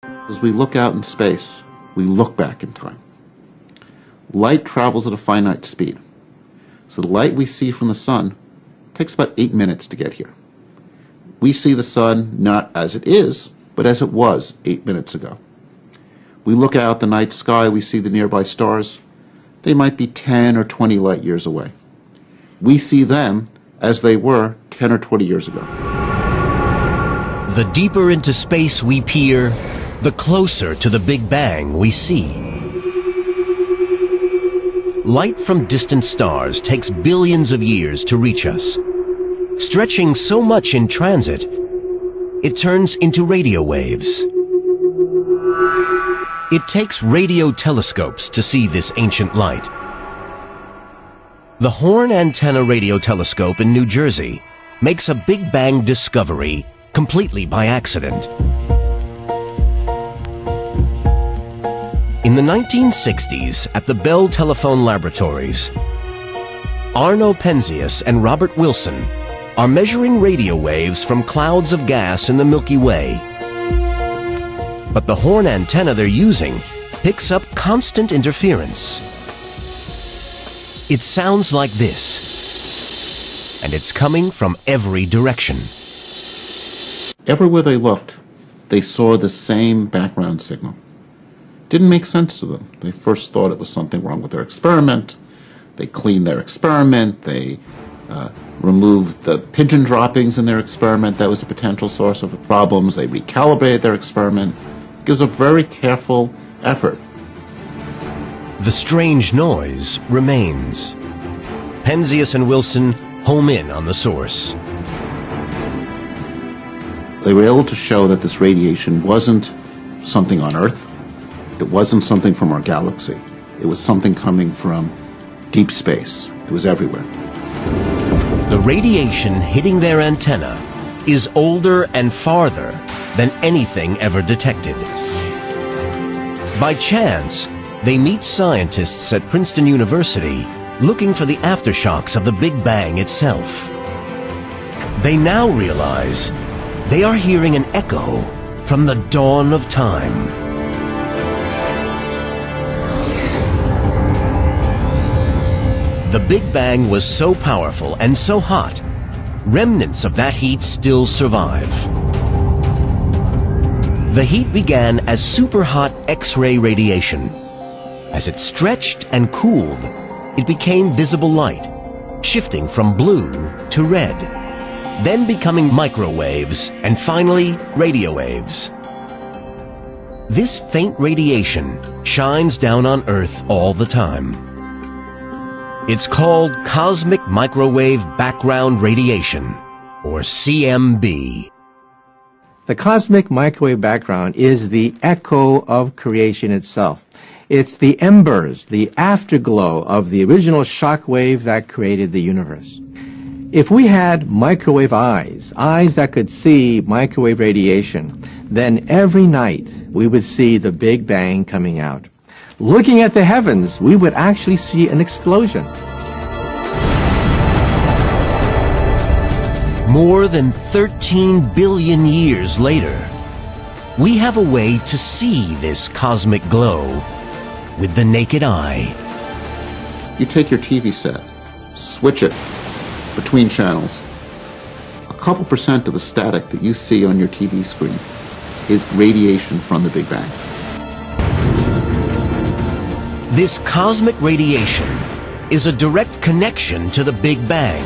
As we look out in space, we look back in time. Light travels at a finite speed. So the light we see from the sun takes about 8 minutes to get here. We see the sun not as it is, but as it was 8 minutes ago. We look out the night sky, we see the nearby stars. They might be 10 or 20 light years away. We see them as they were 10 or 20 years ago. The deeper into space we peer, the closer to the Big Bang we see. Light from distant stars takes billions of years to reach us. Stretching so much in transit, it turns into radio waves. It takes radio telescopes to see this ancient light. The Horn Antenna Radio Telescope in New Jersey makes a Big Bang discovery completely by accident. In the 1960s, at the Bell Telephone Laboratories, Arno Penzias and Robert Wilson are measuring radio waves from clouds of gas in the Milky Way. But the horn antenna they're using picks up constant interference. It sounds like this, and it's coming from every direction. Everywhere they looked, they saw the same background signal. Didn't make sense to them. They first thought it was something wrong with their experiment. They cleaned their experiment. They removed the pigeon droppings in their experiment. That was a potential source of problems. They recalibrated their experiment. It was a very careful effort. The strange noise remains. Penzias and Wilson home in on the source. They were able to show that this radiation wasn't something on Earth. It wasn't something from our galaxy. It was something coming from deep space. It was everywhere. The radiation hitting their antenna is older and farther than anything ever detected. By chance, they meet scientists at Princeton University looking for the aftershocks of the Big Bang itself. They now realize they are hearing an echo from the dawn of time. The Big Bang was so powerful and so hot, remnants of that heat still survive. The heat began as super-hot X-ray radiation. As it stretched and cooled, it became visible light, shifting from blue to red, then becoming microwaves, and finally radio waves. This faint radiation shines down on Earth all the time. It's called Cosmic Microwave Background Radiation, or CMB. The cosmic microwave background is the echo of creation itself. It's the embers, the afterglow of the original shock wave that created the universe. If we had microwave eyes that could see microwave radiation, then every night we would see the Big Bang coming out. Looking at the heavens, we would actually see an explosion. More than 13 billion years later, we have a way to see this cosmic glow with the naked eye. You take your TV set, switch it between channels. A couple % of the static that you see on your TV screen is radiation from the Big Bang. This cosmic radiation is a direct connection to the Big Bang.